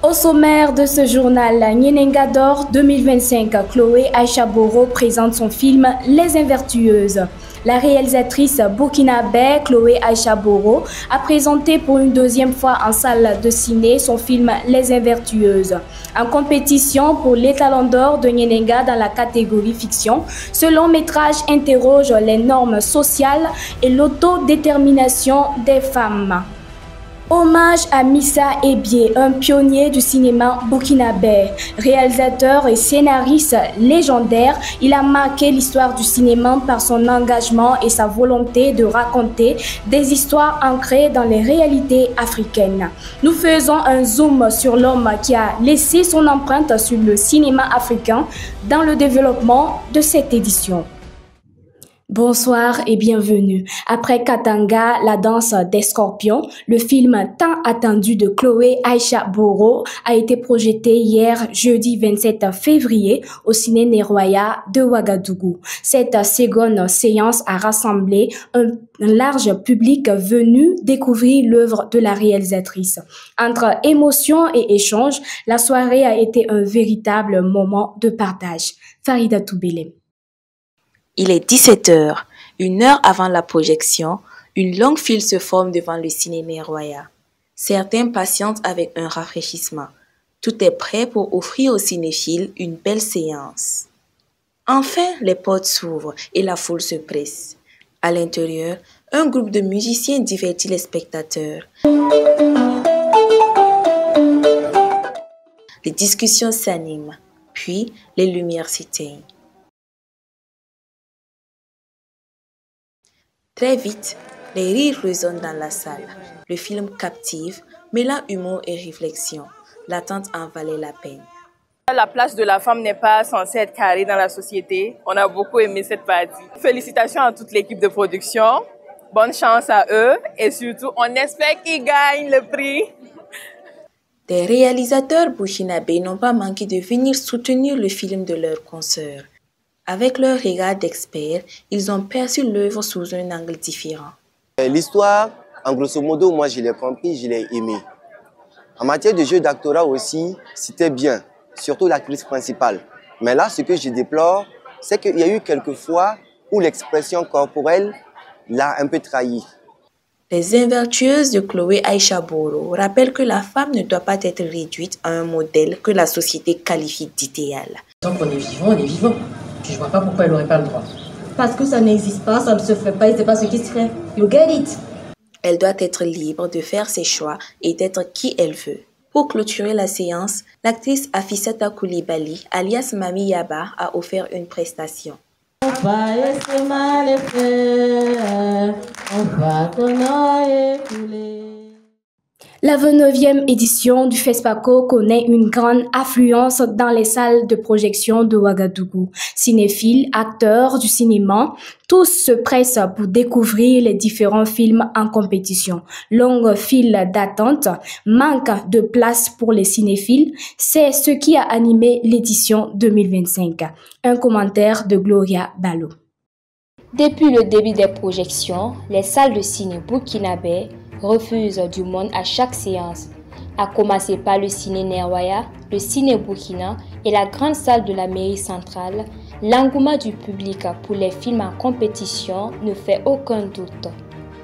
Au sommaire de ce journal, Nyenenga d'or 2025, Chloé Aïcha Boro présente son film Les Invertueuses. La réalisatrice burkinabé Chloé Aïcha Boro a présenté pour une deuxième fois en salle de ciné son film Les Invertueuses. En compétition pour l'étalon d'or de Nyenenga dans la catégorie fiction, ce long métrage interroge les normes sociales et l'autodétermination des femmes. Hommage à Missa Ebié, un pionnier du cinéma burkinabé. Réalisateur et scénariste légendaire, il a marqué l'histoire du cinéma par son engagement et sa volonté de raconter des histoires ancrées dans les réalités africaines. Nous faisons un zoom sur l'homme qui a laissé son empreinte sur le cinéma africain dans le développement de cette édition. Bonsoir et bienvenue. Après Katanga, la danse des scorpions, le film tant attendu de Chloé Aïcha Boro a été projeté hier, jeudi 27 février, au Ciné Neroya de Ouagadougou. Cette seconde séance a rassemblé un large public venu découvrir l'œuvre de la réalisatrice. Entre émotion et échange, la soirée a été un véritable moment de partage. Farida Toubelem. Il est 17h. Une heure avant la projection, une longue file se forme devant le Ciné Neroya. Certains patientent avec un rafraîchissement. Tout est prêt pour offrir aux cinéphiles une belle séance. Enfin, les portes s'ouvrent et la foule se presse. À l'intérieur, un groupe de musiciens divertit les spectateurs. Les discussions s'animent, puis les lumières s'éteignent. Très vite, les rires résonnent dans la salle. Le film captive, mêlant humour et réflexion. L'attente en valait la peine. La place de la femme n'est pas censée être carrée dans la société. On a beaucoup aimé cette partie. Félicitations à toute l'équipe de production. Bonne chance à eux et surtout, on espère qu'ils gagnent le prix. Des réalisateurs burkinabés n'ont pas manqué de venir soutenir le film de leurs consoeurs. Avec leur regard d'experts, ils ont perçu l'œuvre sous un angle différent. L'histoire, en grosso modo, moi je l'ai compris, je l'ai aimé. En matière de jeu d'actorat aussi, c'était bien, surtout l'actrice principale. Mais là, ce que je déplore, c'est qu'il y a eu quelques fois où l'expression corporelle l'a un peu trahi. Les Invertueuses de Chloé Aïcha Boro rappellent que la femme ne doit pas être réduite à un modèle que la société qualifie d'idéal. Tant qu'on est vivant, on est vivant. Je vois pas pourquoi elle n'aurait pas le droit. Parce que ça n'existe pas, ça ne se fait pas et c'est pas ce qui se fait. You get it? Elle doit être libre de faire ses choix et d'être qui elle veut. Pour clôturer la séance, l'actrice Afissata Koulibaly, alias Mami Yaba, a offert une prestation. La 29e édition du FESPACO connaît une grande affluence dans les salles de projection de Ouagadougou. Cinéphiles, acteurs du cinéma, tous se pressent pour découvrir les différents films en compétition. Longue file d'attente, manque de place pour les cinéphiles, c'est ce qui a animé l'édition 2025. Un commentaire de Gloria Balo. Depuis le début des projections, les salles de ciné burkinabé refusent du monde à chaque séance, à commencer par le Ciné Neroya, le Ciné Burkina et la grande salle de la mairie centrale. L'engouement du public pour les films en compétition ne fait aucun doute.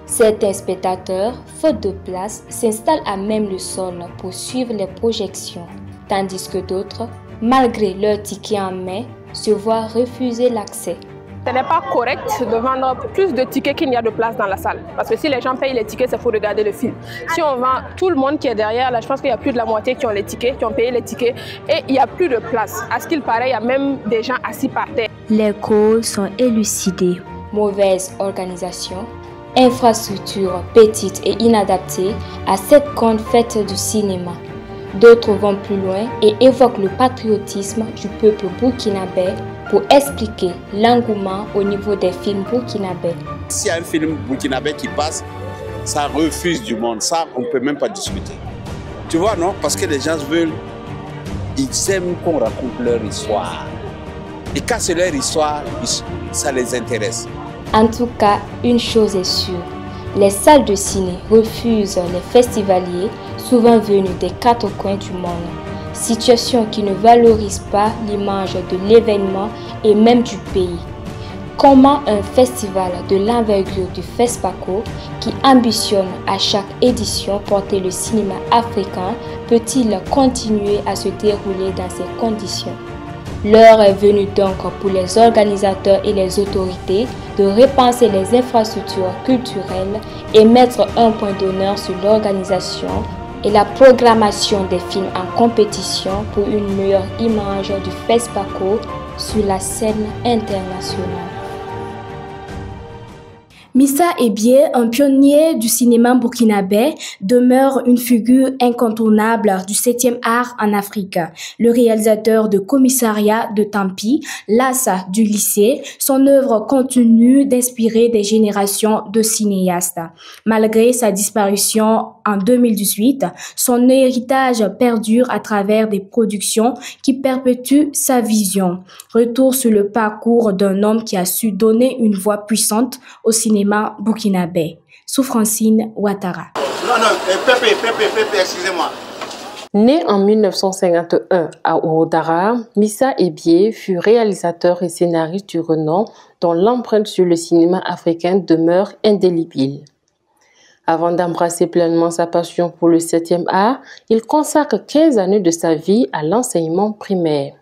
Certains spectateurs, faute de place, s'installent à même le sol pour suivre les projections, tandis que d'autres, malgré leur ticket en main, se voient refuser l'accès. Ce n'est pas correct de vendre plus de tickets qu'il n'y a de place dans la salle. Parce que si les gens payent les tickets, c'est pour regarder le film. Si on vend tout le monde qui est derrière, là, je pense qu'il y a plus de la moitié qui ont les tickets, qui ont payé les tickets. Et il n'y a plus de place. À ce qu'il paraît, il y a même des gens assis par terre. Les causes sont élucidées. Mauvaise organisation, infrastructures petites et inadaptées à cette grande fête du cinéma. D'autres vont plus loin et évoquent le patriotisme du peuple burkinabé pour expliquer l'engouement au niveau des films burkinabés. S'il y a un film burkinabé qui passe, ça refuse du monde. Ça, on ne peut même pas discuter. Tu vois, non? Parce que les gens veulent, ils aiment qu'on raconte leur histoire. Et quand c'est leur histoire, ça les intéresse. En tout cas, une chose est sûre, les salles de ciné refusent les festivaliers souvent venus des quatre coins du monde. Situation qui ne valorise pas l'image de l'événement et même du pays. Comment un festival de l'envergure du FESPACO, qui ambitionne à chaque édition porter le cinéma africain, peut-il continuer à se dérouler dans ces conditions? L'heure est venue donc pour les organisateurs et les autorités de repenser les infrastructures culturelles et mettre un point d'honneur sur l'organisation et la programmation des films en compétition pour une meilleure image du FESPACO sur la scène internationale. Missa Ebié, un pionnier du cinéma burkinabé, demeure une figure incontournable du 7e art en Afrique. Le réalisateur de Commissariat de Tampi, l'as du lycée, son œuvre continue d'inspirer des générations de cinéastes. Malgré sa disparition en 2018, son héritage perdure à travers des productions qui perpétuent sa vision. Retour sur le parcours d'un homme qui a su donner une voix puissante au cinéma burkinabé. Soufrancine Ouattara. Excusez-moi. Né en 1951 à Ouattara, Missa Ebié fut réalisateur et scénariste du renom dont l'empreinte sur le cinéma africain demeure indélébile. Avant d'embrasser pleinement sa passion pour le 7e art, il consacre 15 années de sa vie à l'enseignement primaire.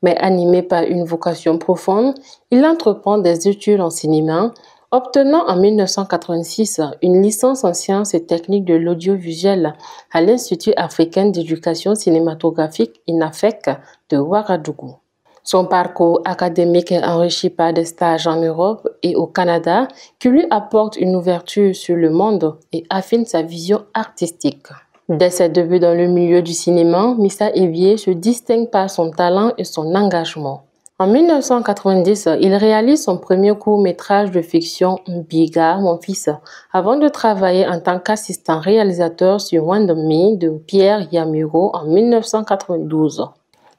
Mais animé par une vocation profonde, il entreprend des études en cinéma, obtenant en 1986 une licence en sciences et techniques de l'audiovisuel à l'Institut africain d'éducation cinématographique INAFEC de Ouagadougou. Son parcours académique est enrichi par des stages en Europe et au Canada qui lui apportent une ouverture sur le monde et affinent sa vision artistique. Dès ses débuts dans le milieu du cinéma, Missa Ebié se distingue par son talent et son engagement. En 1990, il réalise son premier court-métrage de fiction Biga, mon fils, avant de travailler en tant qu'assistant réalisateur sur Wandemi de Pierre Yamuro en 1992.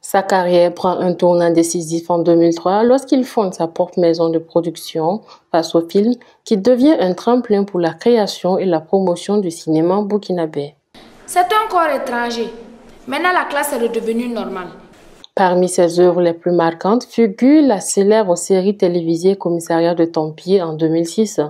Sa carrière prend un tournant décisif en 2003 lorsqu'il fonde sa propre maison de production, Face au Film, qui devient un tremplin pour la création et la promotion du cinéma burkinabé. C'est un corps étranger. Maintenant, la classe est redevenue normale. Parmi ses œuvres les plus marquantes figure la célèbre série télévisée Commissariat de Tampi en 2006,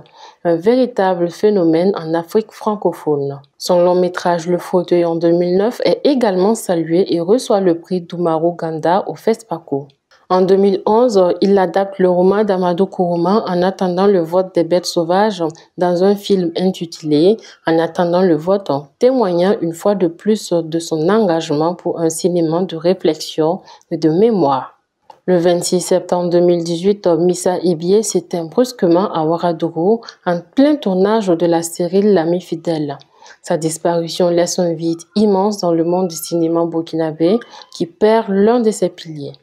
un véritable phénomène en Afrique francophone. Son long métrage Le Fauteuil en 2009 est également salué et reçoit le prix d'Oumarou Ganda au FESPACO. En 2011, il adapte le roman d'Amadou Kourouma En attendant le vote des bêtes sauvages dans un film intitulé En attendant le vote, témoignant une fois de plus de son engagement pour un cinéma de réflexion et de mémoire. Le 26 septembre 2018, Missa Ebié s'éteint brusquement à Ouagadougou en plein tournage de la série L'Ami fidèle. Sa disparition laisse un vide immense dans le monde du cinéma burkinabé qui perd l'un de ses piliers.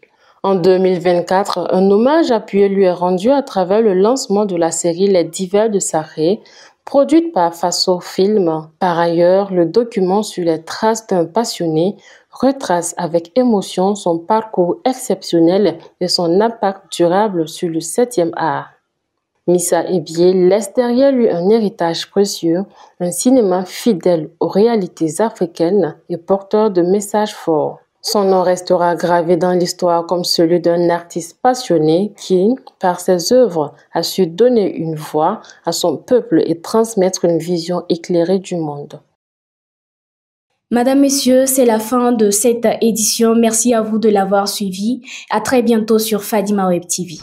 En 2024, un hommage appuyé lui est rendu à travers le lancement de la série Les Divers de Sarré, produite par Faso Film. Par ailleurs, le document sur les traces d'un passionné retrace avec émotion son parcours exceptionnel et son impact durable sur le 7e art. Missa Ebié laisse derrière lui un héritage précieux, un cinéma fidèle aux réalités africaines et porteur de messages forts. Son nom restera gravé dans l'histoire comme celui d'un artiste passionné qui, par ses œuvres, a su donner une voix à son peuple et transmettre une vision éclairée du monde. Madame, Messieurs, c'est la fin de cette édition. Merci à vous de l'avoir suivi. À très bientôt sur Fadima Web TV.